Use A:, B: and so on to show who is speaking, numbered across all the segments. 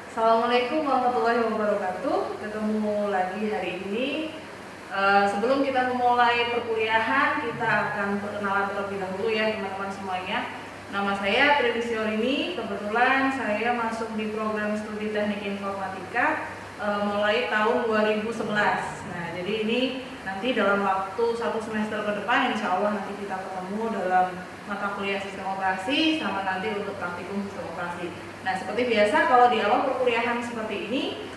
A: Assalamualaikum warahmatullahi wabarakatuh. Ketemu lagi hari ini. Sebelum kita memulai perkuliahan, kita akan perkenalan terlebih dahulu ya teman-teman semuanya. Nama saya Tri Siorini. Kebetulan saya masuk di program studi teknik informatika mulai tahun 2011. Nah, jadi ini nanti dalam waktu 1 semester ke depan, insya Allah nanti kita ketemu dalam mata kuliah sistem operasi sama nanti untuk praktikum sistem operasi. Nah, seperti biasa kalau di awal perkuliahan seperti ini,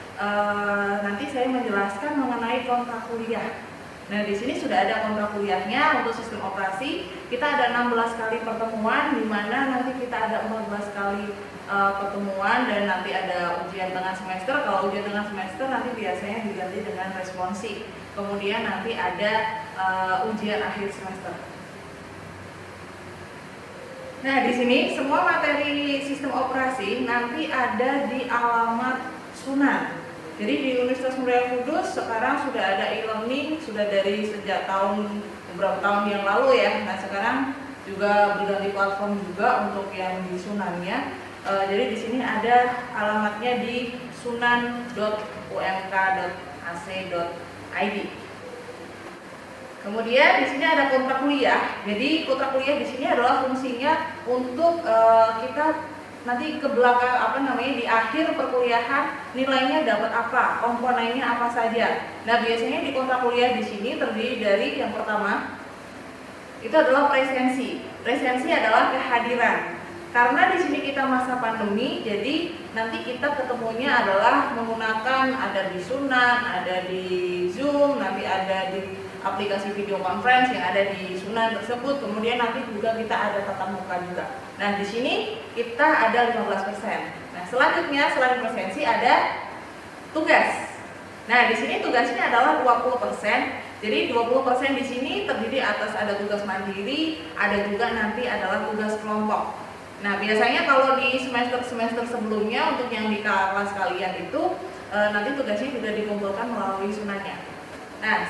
A: nanti saya menjelaskan mengenai kontrak kuliah. Nah, di sini sudah ada kontrak kuliahnya untuk sistem operasi. Kita ada 16 kali pertemuan, di mana nanti kita ada 14 kali pertemuan dan nanti ada ujian tengah semester. Kalau ujian tengah semester nanti biasanya diganti dengan responsi. Kemudian nanti ada ujian akhir semester. Nah, di sini semua materi sistem operasi nanti ada di alamat Sunan. Jadi di Universitas Muria Kudus sekarang sudah ada e-learning, sudah dari sejak beberapa tahun yang lalu ya. Nah, sekarang juga berganti platform juga untuk yang di Sunannya. Jadi di sini ada alamatnya di sunan.umk.ac.id. Kemudian di sini ada kontrak kuliah. Jadi kontrak kuliah di sini adalah fungsinya untuk kita nanti ke belakang di akhir perkuliahan nilainya dapat apa, komponennya apa saja. Nah, biasanya di kontrak kuliah di sini terdiri dari yang pertama itu adalah presensi. Presensi adalah kehadiran. Karena di sini kita masa pandemi, jadi nanti kita ketemunya adalah menggunakan ada di Sunan, ada di Zoom, nanti ada di aplikasi video conference yang ada di Sunan tersebut. Kemudian nanti juga kita ada tatap muka juga. Nah, di sini kita ada 15%. Nah, selanjutnya selain presensi ada tugas. Nah, di sini tugasnya adalah 20%. Jadi 20% di sini terdiri atas ada tugas mandiri, ada juga nanti adalah tugas kelompok. Nah, biasanya kalau di semester-semester sebelumnya untuk yang di kelas kalian itu nanti tugasnya juga dikumpulkan melalui Sunannya. Nah,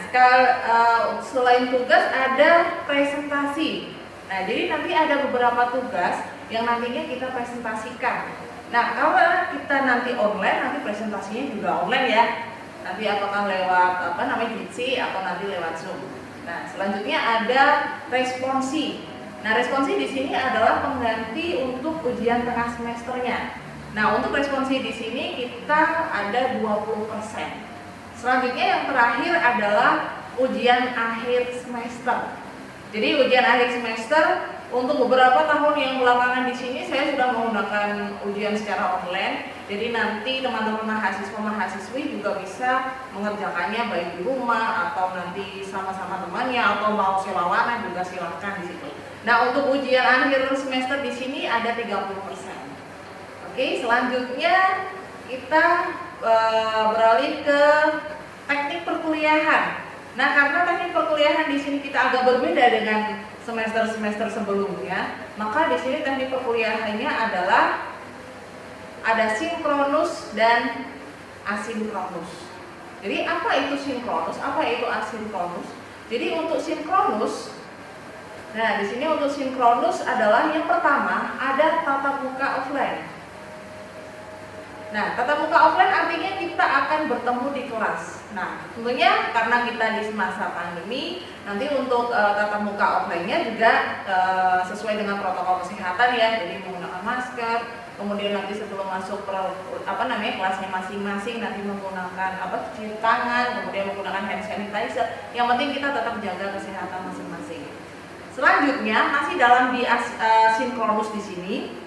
A: selain tugas ada presentasi. Nah, jadi nanti ada beberapa tugas yang nantinya kita presentasikan. Nah, kalau kita nanti online, nanti presentasinya juga online ya. Nanti apakah lewat Jitsi atau nanti lewat Zoom. Nah, selanjutnya ada responsi. Nah, responsi di sini adalah pengganti untuk ujian tengah semesternya. Nah, untuk responsi di sini kita ada 20%. Selanjutnya yang terakhir adalah ujian akhir semester. Jadi ujian akhir semester untuk beberapa tahun yang belakangan di sini saya sudah menggunakan ujian secara online. Jadi nanti teman-teman mahasiswa-mahasiswi juga bisa mengerjakannya baik di rumah atau nanti sama-sama temannya atau mau sewawanan juga silahkan di situ. Nah, untuk ujian akhir semester di sini ada 30%. Oke, selanjutnya kita beralih ke teknik perkuliahan. Nah, karena teknik perkuliahan di sini kita agak berbeda dengan semester-semester sebelumnya, maka di sini teknik perkuliahannya adalah ada sinkronus dan asinkronus. Jadi apa itu sinkronus? Apa itu asinkronus? Jadi untuk sinkronus, nah di sini untuk sinkronus adalah yang pertama ada tatap muka offline. Nah, tatap muka offline artinya kita akan bertemu di kelas. Nah, tentunya karena kita di masa pandemi, nanti untuk tatap muka offline-nya juga sesuai dengan protokol kesehatan ya, jadi menggunakan masker. Kemudian nanti sebelum masuk kelasnya masing-masing nanti menggunakan cuci tangan, kemudian menggunakan hand sanitizer. Yang penting kita tetap jaga kesehatan masing-masing. Selanjutnya masih dalam di sinkronus di sini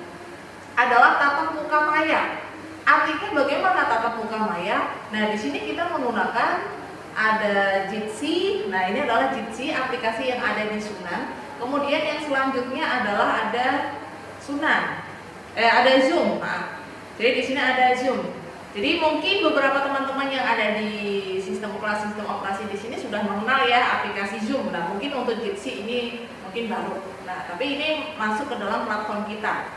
A: adalah tatap muka maya. Artinya bagaimana tatap muka maya? Nah, di sini kita menggunakan ada Jitsi. Nah, ini adalah Jitsi, aplikasi yang ada di Sunan. Kemudian yang selanjutnya adalah ada ada Zoom. Jadi di sini ada Zoom. Jadi mungkin beberapa teman-teman yang ada di sistem operasi di sini sudah mengenal ya aplikasi Zoom. Nah, mungkin untuk Jitsi ini mungkin baru. Nah, tapi ini masuk ke dalam platform kita.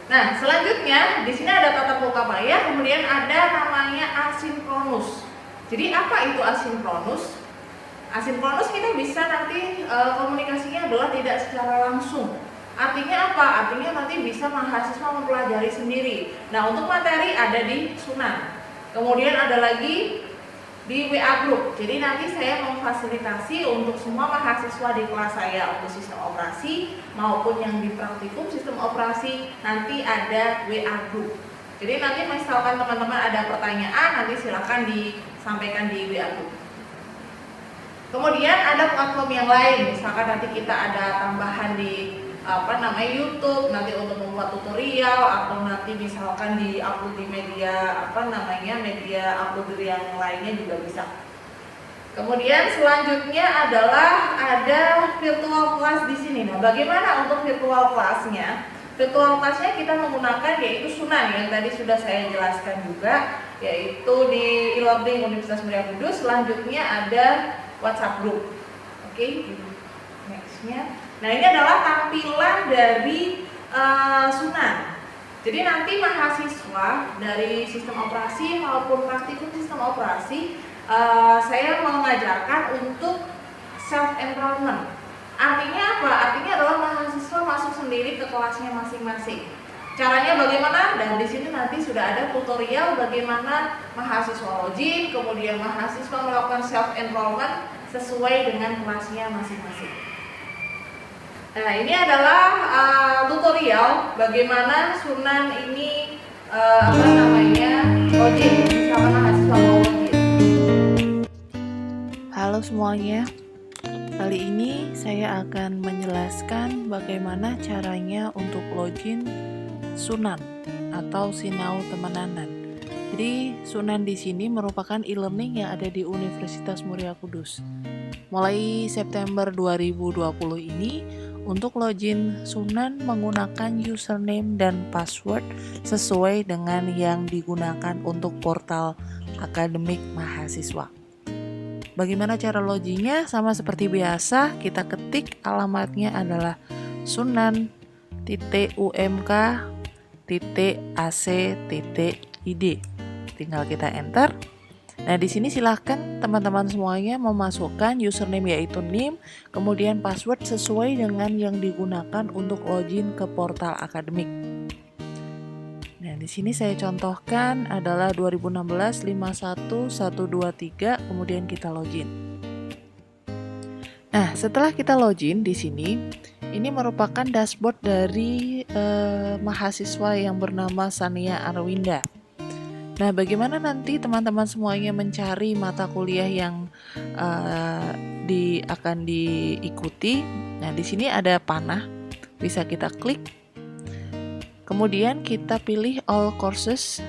A: Nah, selanjutnya di sini ada tatap muka maya, kemudian ada namanya asinkronus. Jadi apa itu asinkronus? Asinkronus kita bisa nanti komunikasinya adalah tidak secara langsung. Artinya apa? Artinya nanti bisa mahasiswa mempelajari sendiri. Nah, untuk materi ada di Sunan. Kemudian ada lagi di WA Group. Jadi nanti saya memfasilitasi untuk semua mahasiswa di kelas saya untuk sistem operasi maupun yang di praktikum sistem operasi, nanti ada WA Group. Jadi nanti misalkan teman-teman ada pertanyaan, nanti silakan disampaikan di WA Group. Kemudian ada platform yang lain, misalkan nanti kita ada tambahan di YouTube nanti untuk membuat tutorial, atau nanti misalkan di-upload di media media upload yang lainnya juga bisa. Kemudian selanjutnya adalah ada virtual class di sini. Nah, bagaimana untuk virtual classnya? Virtual classnya kita menggunakan yaitu Sunan yang tadi sudah saya jelaskan juga, yaitu di e-learning Universitas Muria Kudus. Selanjutnya ada WhatsApp group. Oke, nextnya. Nah, ini adalah tampilan dari Sunan. Jadi nanti mahasiswa dari sistem operasi maupun praktikum sistem operasi, saya mengajarkan untuk self enrollment. Artinya apa? Artinya adalah mahasiswa masuk sendiri ke kelasnya masing-masing. Caranya bagaimana? Dan di sini nanti sudah ada tutorial bagaimana mahasiswa login, kemudian mahasiswa melakukan self enrollment sesuai dengan kelasnya masing-masing. Nah, ini adalah tutorial bagaimana Sunan ini login, misalkan mahasiswa mau login.
B: Halo semuanya, kali ini saya akan menjelaskan bagaimana caranya untuk login Sunan atau Sinau Temenanan. Jadi Sunan di sini merupakan e-learning yang ada di Universitas Muria Kudus. Mulai September 2020 ini, untuk login Sunan menggunakan username dan password sesuai dengan yang digunakan untuk portal akademik mahasiswa. Bagaimana cara loginnya? Sama seperti biasa, kita ketik alamatnya adalah sunan.umk.ac.id. Tinggal kita enter. Nah, di sini silahkan teman-teman semuanya memasukkan username yaitu NIM, kemudian password sesuai dengan yang digunakan untuk login ke portal akademik. Nah, di sini saya contohkan adalah 2016 51123, kemudian kita login. Nah, setelah kita login di sini, ini merupakan dashboard dari mahasiswa yang bernama Sania Arwinda. Nah, bagaimana nanti teman-teman semuanya mencari mata kuliah yang akan diikuti? Nah, di sini ada panah, bisa kita klik. Kemudian kita pilih all courses.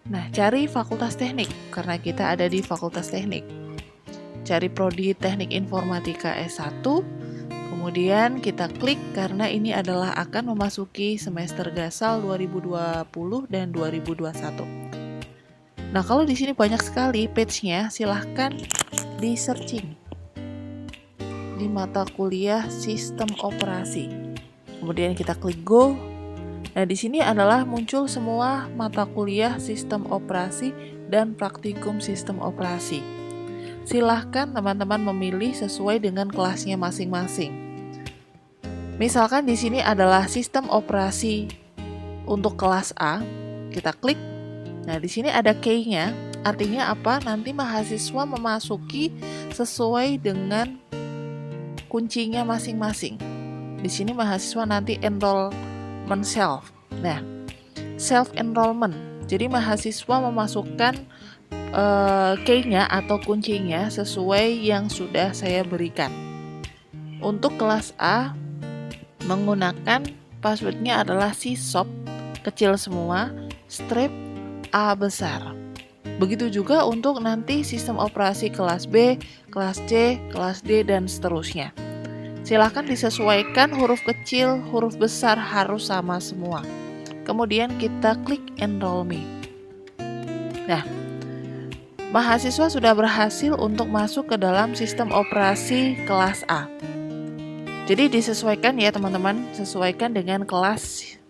B: Nah, cari fakultas teknik, karena kita ada di fakultas teknik. Cari prodi teknik informatika S1. Kemudian kita klik karena ini adalah akan memasuki semester gasal 2020 dan 2021. Nah, kalau di sini banyak sekali page-nya, silahkan di searching di mata kuliah sistem operasi. Kemudian kita klik go. Nah, di sini adalah muncul semua mata kuliah sistem operasi dan praktikum sistem operasi. Silahkan teman-teman memilih sesuai dengan kelasnya masing-masing. Misalkan di sini adalah sistem operasi untuk kelas A, kita klik. Nah, di sini ada key-nya, artinya apa? Nanti mahasiswa memasuki sesuai dengan kuncinya masing-masing. Di sini mahasiswa nanti enrollment self. Nah, self enrollment. Jadi mahasiswa memasukkan key-nya atau kuncinya sesuai yang sudah saya berikan. Untuk kelas A menggunakan passwordnya adalah sisop kecil semua, strip A besar. Begitu juga untuk nanti sistem operasi kelas B, kelas C, kelas D, dan seterusnya. Silakan disesuaikan huruf kecil, huruf besar harus sama semua. Kemudian kita klik enroll me. Nah, mahasiswa sudah berhasil untuk masuk ke dalam sistem operasi kelas A. Jadi disesuaikan ya teman-teman, sesuaikan dengan kelasnya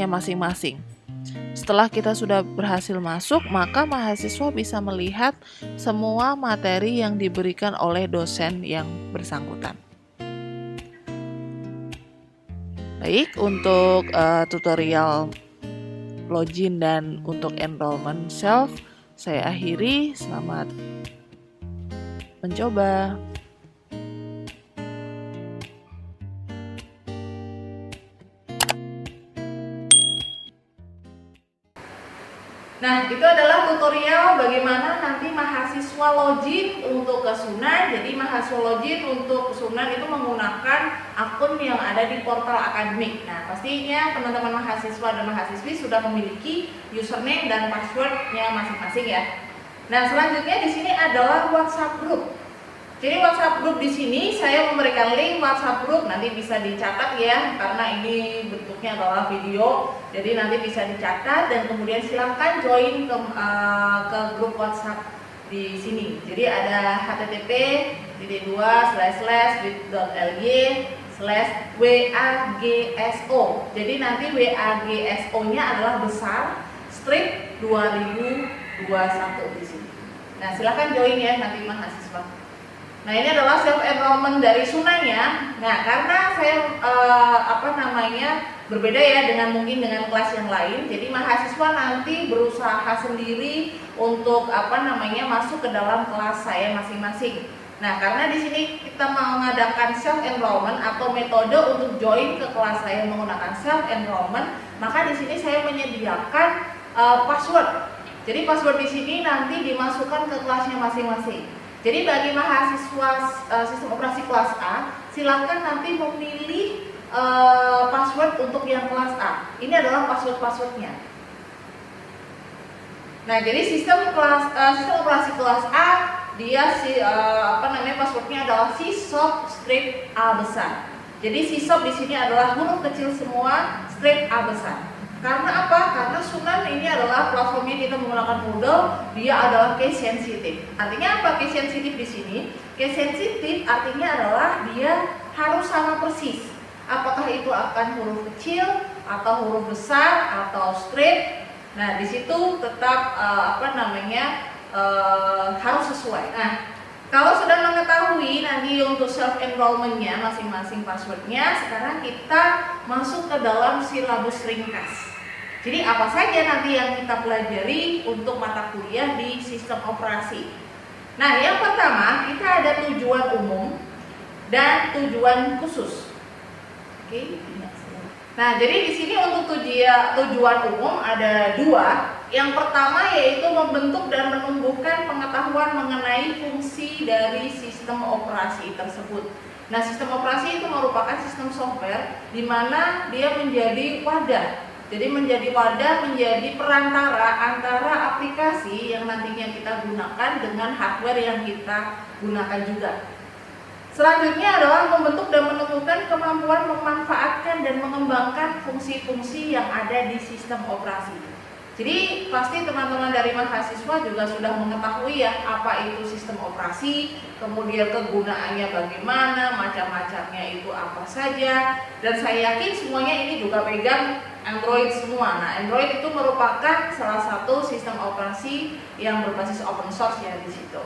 B: masing-masing. Setelah kita sudah berhasil masuk, maka mahasiswa bisa melihat semua materi yang diberikan oleh dosen yang bersangkutan. Baik, untuk tutorial login dan untuk enrollment self saya akhiri. Selamat mencoba.
A: Nah, itu adalah tutorial bagaimana nanti mahasiswa login untuk ke Sunan. Jadi mahasiswa login untuk Sunan itu menggunakan akun yang ada di portal akademik. Nah, pastinya teman-teman mahasiswa dan mahasiswi sudah memiliki username dan passwordnya masing-masing ya. Nah, selanjutnya di sini adalah WhatsApp group. Jadi WhatsApp group di sini saya memberikan link WhatsApp group, nanti bisa dicatat ya, karena ini bentuknya adalah video, jadi nanti bisa dicatat dan kemudian silahkan join ke grup WhatsApp di sini. Jadi ada http://bit.ly/wagso. Jadi nanti WAGSO-nya adalah besar strip 2021 di sini. Nah, silahkan join ya nanti mahasiswa. Nah, ini adalah self enrollment dari Sunan ya. Nah, karena saya berbeda ya mungkin dengan kelas yang lain. Jadi mahasiswa nanti berusaha sendiri untuk masuk ke dalam kelas saya masing-masing. Nah, karena di sini kita mau mengadakan self enrollment atau metode untuk join ke kelas saya menggunakan self enrollment, maka di sini saya menyediakan password. Jadi password di sini nanti dimasukkan ke kelasnya masing-masing. Jadi bagi mahasiswa sistem operasi kelas A, silakan nanti memilih password untuk yang kelas A. Ini adalah password-passwordnya. Nah, jadi sistem operasi kelas A dia passwordnya adalah sysop strip A besar. Jadi sysop di sini adalah huruf kecil semua, strip A besar. Karena apa? Karena Sunan ini adalah platformnya kita menggunakan Moodle, dia adalah case sensitive. Artinya apa case sensitive di sini? Case sensitive artinya adalah dia harus sama persis. Apakah itu akan huruf kecil atau huruf besar atau strip? Nah, di situ tetap harus sesuai. Nah, kalau sudah mengetahui nanti untuk self enrollment-nya masing-masing passwordnya, sekarang kita masuk ke dalam silabus ringkas. Jadi apa saja nanti yang kita pelajari untuk mata kuliah di sistem operasi. Nah, yang pertama kita ada tujuan umum dan tujuan khusus. Oke. Nah, jadi di sini untuk tujuan umum ada dua. Yang pertama yaitu membentuk dan menumbuhkan pengetahuan mengenai fungsi dari sistem operasi tersebut. Nah, sistem operasi itu merupakan sistem software di mana dia menjadi wadah. Jadi menjadi perantara antara aplikasi yang nantinya kita gunakan dengan hardware yang kita gunakan juga. Selanjutnya adalah membentuk dan menemukan kemampuan memanfaatkan dan mengembangkan fungsi-fungsi yang ada di sistem operasi. Jadi pasti teman-teman dari mahasiswa juga sudah mengetahui ya apa itu sistem operasi, kemudian kegunaannya bagaimana, macam-macamnya itu apa saja. Dan saya yakin semuanya ini juga pegang Android semua. Nah, Android itu merupakan salah satu sistem operasi yang berbasis open source ya di situ.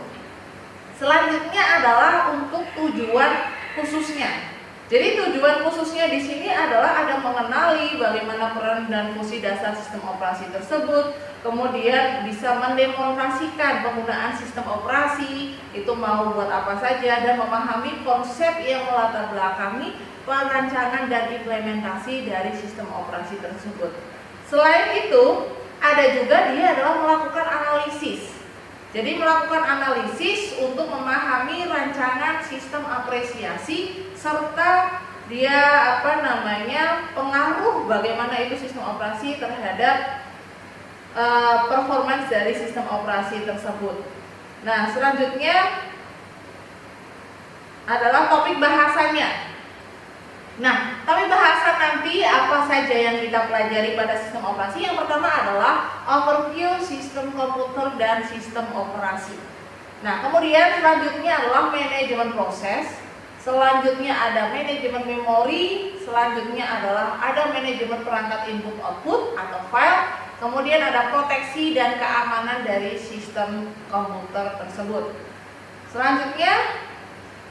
A: Selanjutnya adalah untuk tujuan khususnya. Jadi tujuan khususnya di sini adalah ada mengenali bagaimana peran dan fungsi dasar sistem operasi tersebut, kemudian bisa mendemonstrasikan penggunaan sistem operasi itu mau buat apa saja dan memahami konsep yang melatar belakangi perancangan dan implementasi dari sistem operasi tersebut. Selain itu, ada juga dia adalah melakukan analisis. Jadi melakukan analisis untuk memahami rancangan sistem apresiasi serta dia pengaruh bagaimana itu sistem operasi terhadap performance dari sistem operasi tersebut. Nah, selanjutnya adalah topik bahasanya. Nah, topik bahasa nanti apa saja yang kita pelajari pada sistem operasi? Yang pertama adalah overview sistem komputer dan sistem operasi. Nah, kemudian selanjutnya adalah manajemen proses. Selanjutnya ada manajemen memori. Selanjutnya adalah ada manajemen perangkat input output atau file. Kemudian ada proteksi dan keamanan dari sistem komputer tersebut. Selanjutnya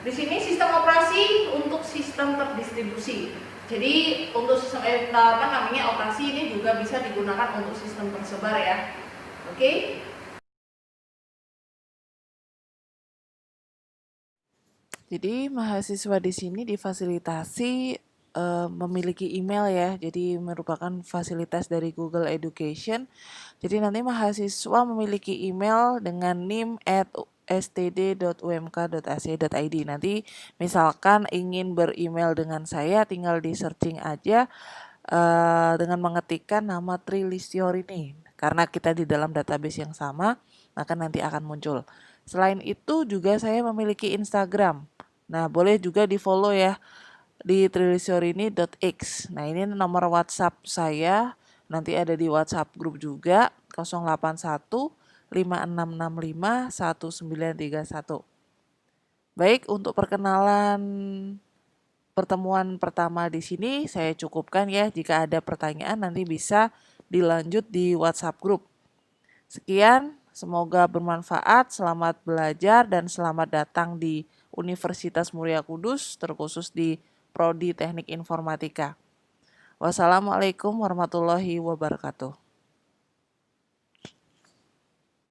A: di sini sistem operasi untuk sistem terdistribusi. Jadi untuk sistem apa namanya operasi ini juga bisa digunakan untuk sistem tersebar ya. Oke.
B: Jadi mahasiswa di sini difasilitasi memiliki email ya. Jadi merupakan fasilitas dari Google Education. Jadi nanti mahasiswa memiliki email dengan nim@std.umk.ac.id. Nanti misalkan ingin beremail dengan saya, tinggal di searching aja dengan mengetikkan nama Trilistior ini. Karena kita di dalam database yang sama, maka nanti akan muncul. Selain itu juga saya memiliki Instagram. Nah, boleh juga di-follow ya di trilisyorini.x. Nah, ini nomor WhatsApp saya. Nanti ada di WhatsApp grup juga 081 5665 1931. Baik, untuk perkenalan pertemuan pertama di sini saya cukupkan ya. Jika ada pertanyaan nanti bisa dilanjut di WhatsApp grup. Sekian, semoga bermanfaat, selamat belajar dan selamat datang di Universitas Muria Kudus, terkhusus di Prodi Teknik Informatika. Wassalamualaikum warahmatullahi wabarakatuh.